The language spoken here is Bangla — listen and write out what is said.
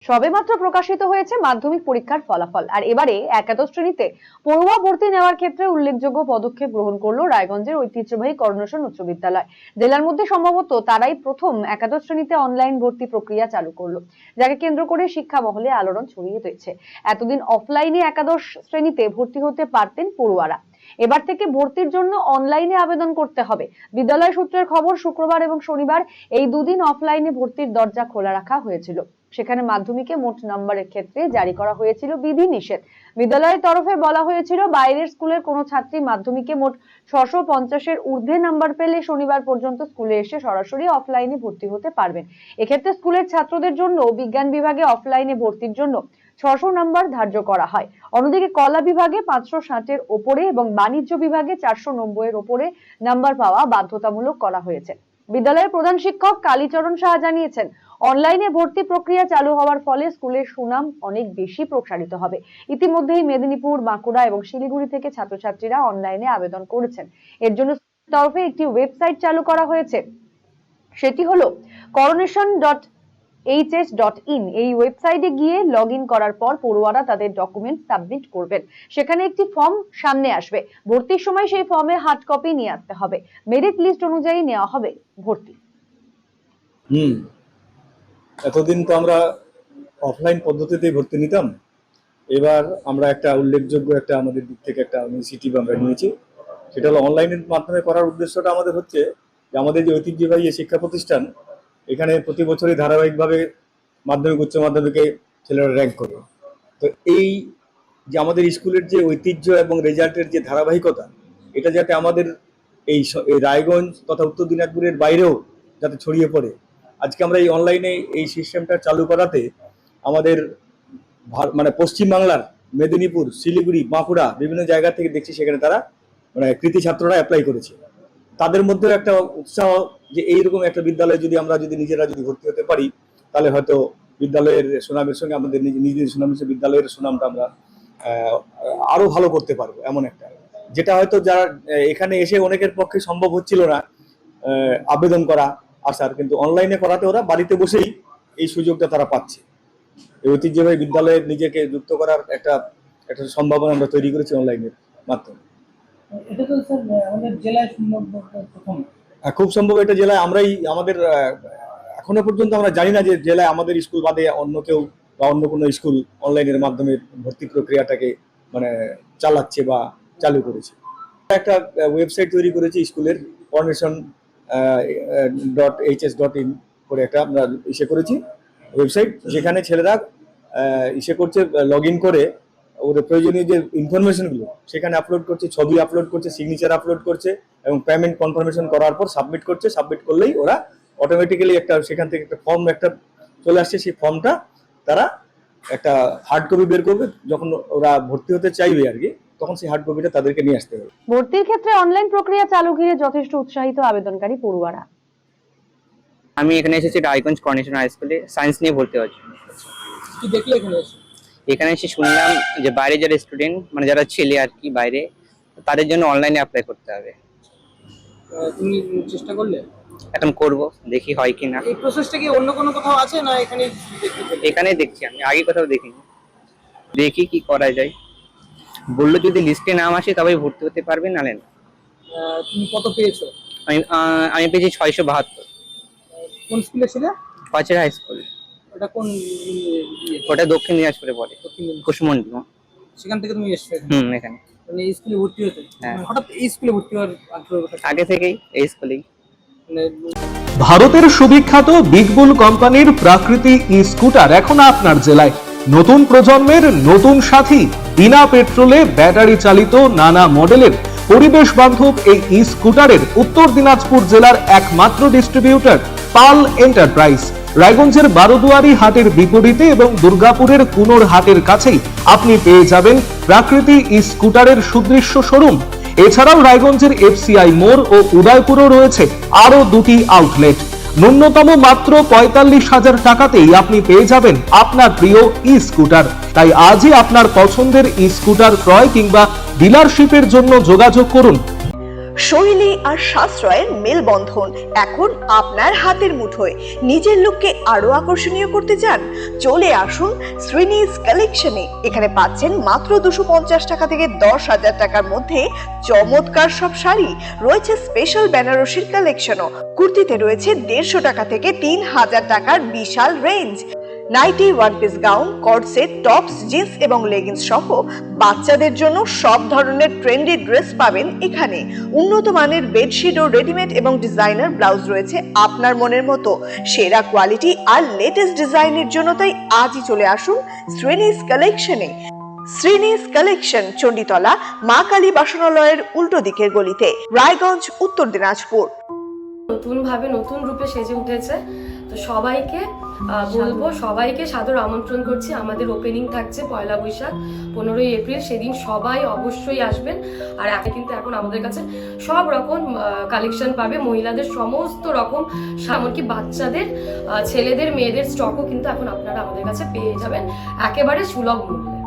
সবেমাত্র প্রকাশিত হয়েছে মাধ্যমিক পরীক্ষার ফলাফল। আর এবারে একাদশ শ্রেণীতে পড়ুয়া ভর্তি নেওয়ার ক্ষেত্রে উল্লেখযোগ্য পদক্ষেপ গ্রহণ করলো রায়গঞ্জের ঐতিহ্যবাহী করোনেশন উচ্চ বিদ্যালয়। জেলার মধ্যে সম্ভবত তারাই প্রথম একাদশ শ্রেণীতে অনলাইন ভর্তি প্রক্রিয়া চালু করলো, যাকে কেন্দ্র করে শিক্ষা মহলে আলোড়ন ছড়িয়ে রয়েছে। এতদিন অফলাইনে একাদশ শ্রেণীতে ভর্তি হতে পারতেন পড়ুয়ারা, এবার থেকে ভর্তির জন্য অনলাইনে আবেদন করতে হবে। বিদ্যালয় সূত্রের খবর, শুক্রবার এবং শনিবার এই দুদিন অফলাইনে ভর্তির দরজা খোলা রাখা হয়েছিল। সেখানে মাধ্যমিকে মোট নম্বরের ক্ষেত্রে জারি করা হয়েছিল বিধিনিষেধ। বিদ্যালয়ের তরফে বলা হয়েছিল, বাইরের স্কুলের কোনো ছাত্রী মাধ্যমিকে মোট 650-এর ঊর্ধ্বে নাম্বার পেলে শনিবার পর্যন্ত স্কুলে এসে সরাসরি অফলাইনে ভর্তি হতে পারবেন। এক্ষেত্রে স্কুলের ছাত্রদের জন্য বিজ্ঞান বিভাগে অফলাইনে ভর্তির জন্য 600 নাম্বার ধার্য করা হয়। অন্যদিকে কলা বিভাগে 560-এর ওপরে এবং বাণিজ্য বিভাগে 490-এর ওপরে নাম্বার পাওয়া বাধ্যতামূলক করা হয়েছে। বিদ্যালয়ের প্রধান শিক্ষক কালীচরণ সাহা জানিয়েছেন, অনলাইনে ভর্তি প্রক্রিয়া চালু হওয়ার ফলে স্কুলের সুনাম অনেক বেশি প্রসারিত হবে। ইতিমধ্যেই মেদিনীপুর, বাঁকুড়া এবং শিলিগুড়ি থেকে ছাত্রছাত্রীরা অনলাইনে আবেদন করেছেন। এর জন্য তরফে একটি ওয়েবসাইট চালু করা হয়েছে, সেটি হলো coronation.hs.in। এই ওয়েবসাইটে গিয়ে লগইন করার পর পড়ুয়ারা তাদের ডকুমেন্ট সাবমিট করবেন। সেখানে একটি ফর্ম সামনে আসবে। ভর্তির সময় সেই ফর্মে হার্ড কপি নিয়ে আসতে হবে। মেরিট লিস্ট অনুযায়ী নেওয়া হবে ভর্তি। এতদিন তো আমরা অফলাইন পদ্ধতিতেই ভর্তি নিতাম। এবার আমরা একটা উল্লেখযোগ্য একটা আমাদের দিক থেকে একটা ইনিশিয়েটিভ আমরা নিয়েছি। সেটা হলো অনলাইনের মাধ্যমে করার উদ্দেশ্যটা আমাদের হচ্ছে যে আমাদের যে ঐতিহ্যবাহী শিক্ষা প্রতিষ্ঠান, এখানে প্রতি বছরই ধারাবাহিকভাবে মাধ্যমিক, উচ্চ মাধ্যমিকে ছেলেরা র্যাঙ্ক করে। তো এই যে আমাদের স্কুলের যে ঐতিহ্য এবং রেজাল্টের যে ধারাবাহিকতা, এটা যাতে আমাদের এই রায়গঞ্জ তথা উত্তর দিনাজপুরের বাইরেও যাতে ছড়িয়ে পড়ে, আজকে আমরা এই অনলাইনে এই সিস্টেমটা চালু করাতে আমাদের মানে পশ্চিমবাংলার মেদিনীপুর, শিলিগুড়ি, বাঁকুড়া বিভিন্ন জায়গা থেকে দেখছি সেখানে তারা মানে কৃতি ছাত্ররা অ্যাপ্লাই করেছে। তাদের মধ্যে একটা উৎসাহ যে এইরকম একটা বিদ্যালয়ে যদি আমরা নিজেরা ভর্তি হতে পারি, তাহলে হয়তো বিদ্যালয়ের সুনামের সঙ্গে আমাদের নিজেদের সুনামের বিদ্যালয়ের সুনামটা আমরা আরো ভালো করতে পারবো। এমন একটা যেটা হয়তো যারা এখানে এসে অনেকের পক্ষে সম্ভব হচ্ছিল না আবেদন করা আসার, কিন্তু অনলাইনে করাতে ওরা বাড়িতে বসেই এই সুযোগটা তারা পাচ্ছে। এই ঐতিহ্যবাহী বিদ্যালয়ে নিজেকে যুক্ত করার একটা সম্ভাবনা আমরা তৈরি করেছি অনলাইনের মাধ্যমে। এটা তো স্যার আমাদের জেলায় প্রথম, খুব সম্ভব এটা জেলায় আমরাই আমাদের এখনো পর্যন্ত আমরা জানি না যে জেলায় আমাদের স্কুল বাদে অন্য কেউ বা অন্য কোনো স্কুল অনলাইনের মাধ্যমে ভর্তি প্রক্রিয়াটাকে মানে চালাচ্ছে বা চালু করেছে। একটা ওয়েবসাইট তৈরি করেছি স্কুলের coronation.hs.in করে একটা আমরা করেছি ওয়েবসাইট, যেখানে ছেলেরা করছে, লগ ইন করে ওদের প্রয়োজনীয় যে ইনফরমেশনগুলো সেখানে আপলোড করছে, ছবি আপলোড করছে, সিগনেচার আপলোড করছে এবং পেমেন্ট কনফার্মেশন করার পর সাবমিট করছে। সাবমিট করলেই ওরা অটোমেটিক্যালি একটা সেখান থেকে একটা ফর্ম একটা চলে আসছে। সেই ফর্মটা তারা একটা হার্ড কপি বের করবে, যখন ওরা ভর্তি হতে চাইবে আর কি, তখন সেই হার্ড কপিটা তাদেরকে নিয়ে আসতে হবে। ভর্তির ক্ষেত্রে অনলাইন প্রক্রিয়া চালু ঘিরে যথেষ্ট উৎসাহিত আবেদনকারী পড়ুয়ারা। আমি এখানে এসেছি রায়গঞ্জ করোনেশন হাই স্কুলে সায়েন্স নিয়ে ভর্তি হচ্ছি। কি দেখলে এখানে এসে শুনলাম যে বাইরে যারা স্টুডেন্ট মানে যারা ছেলে আর কি বাইরে, তাদের জন্য অনলাইনে অ্যাপ্লাই করতে হবে। তুমি চেষ্টা করলে? এখন করব, দেখি হয় কি না। এই প্রসেসটা কি অন্য কোনো কোথাও আছে না এখানেই দেখছি, আমি আগে কোথাও দেখিনি। দেখি কি করা যায়। বললো যদি লিস্টে নাম আসে তবে ভর্তি হতে পারবে, নালে না। তুমি কত পেয়েছো? আমি পেয়েছি 672। কোন স্কুলে ছিলে? পাঁচের হাই স্কুল। ওটা কোন? ওটা দক্ষিণ দিনাজপুরে পড়ে, কুসুমন্ডি। সেখান থেকে তুমি এসছো এখানে? মানে এই স্কুলে ভর্তি হতে হঠাৎ এই স্কুলে ভর্তি হওয়ার আগ্রহ? আগে থেকেই এই স্কুলেই। ভারতের সুবিখ্যাত বিগ বুল কোম্পানির প্রাকৃতি ই স্কুটার এখন আপনার জেলায়। নতুন প্রজন্মের নতুন সাথী, বিনা পেট্রোলে ব্যাটারি চালিত নানা মডেলের পরিবেশ বান্ধব এই ই স্কুটারের উত্তর দিনাজপুর জেলার একমাত্র ডিস্ট্রিবিউটর পাল এন্টারপ্রাইজ। রায়গঞ্জের বারোদুয়ারি হাটের বিপরীতে এবং দুর্গাপুরের কুনোর হাটের কাছেই আপনি পেয়ে যাবেন প্রাকৃতি ই স্কুটারের সুদৃশ্য শোরুম। এছাড়াও রায়গঞ্জের এফসিআই মোড় ও উদয়পুরও রয়েছে আরো দুটি আউটলেট। ন্যূনতম মাত্র 45,000 টাকাতেই আপনি পেয়ে যাবেন আপনার প্রিয় ই স্কুটার। তাই আজই আপনার পছন্দের ই স্কুটার ক্রয় কিংবা ডিলারশিপের জন্য যোগাযোগ করুন। শৈলী আর সাশ্রয়ের মেলবন্ধন এখন আপনার হাতের মুঠোয়। নিজের লুককে আরো আকর্ষণীয় করতে চান? চলে আসুন শ্রীনিস কালেকশনে। এখানে পাচ্ছেন মাত্র 250 টাকা থেকে 10,000 টাকার মধ্যে চমৎকার সব শাড়ি। রয়েছে স্পেশাল বেনারসির কালেকশনও। কুর্তিতে রয়েছে 150 টাকা থেকে 3,000 টাকার বিশাল range. Nighty, one piece gown, cot set, tops, jeans এবং লেগিংস সহ বাচ্চাদের জন্য সব ধরনের ট্রেন্ডি ড্রেস পাবেন এখানে। উন্নত মানের বেডশিট ও রেডিমেড এবং ডিজাইনার ব্লাউজ রয়েছে আপনার মনের মতো। সেরা কোয়ালিটি আর লেটেস্ট ডিজাইনের জন্য তাই আজই চলে আসুন শ্রীনিস কালেকশনে। শ্রীনিস কালেকশন, চণ্ডীতলা, মা কালী বাসনালয়ের উল্টো দিকের গলিতে, রায়গঞ্জ, উত্তর দিনাজপুর। নতুন ভাবে নতুন রূপে সেজে উঠেছে, তো সবাইকে বলবো, সবাইকে সাদর আমন্ত্রণ করছি। আমাদের ওপেনিং থাকছে 1 বৈশাখ 15 এপ্রিল, সেদিন সবাই অবশ্যই আসবেন। আর কিন্তু এখন আমাদের কাছে সব রকম কালেকশন পাবে, মহিলাদের সমস্ত রকম, এমনকি বাচ্চাদের, ছেলেদের, মেয়েদের স্টকও কিন্তু এখন আপনারা আমাদের কাছে পেয়ে যাবেন একেবারে সুলভ মূল্যে।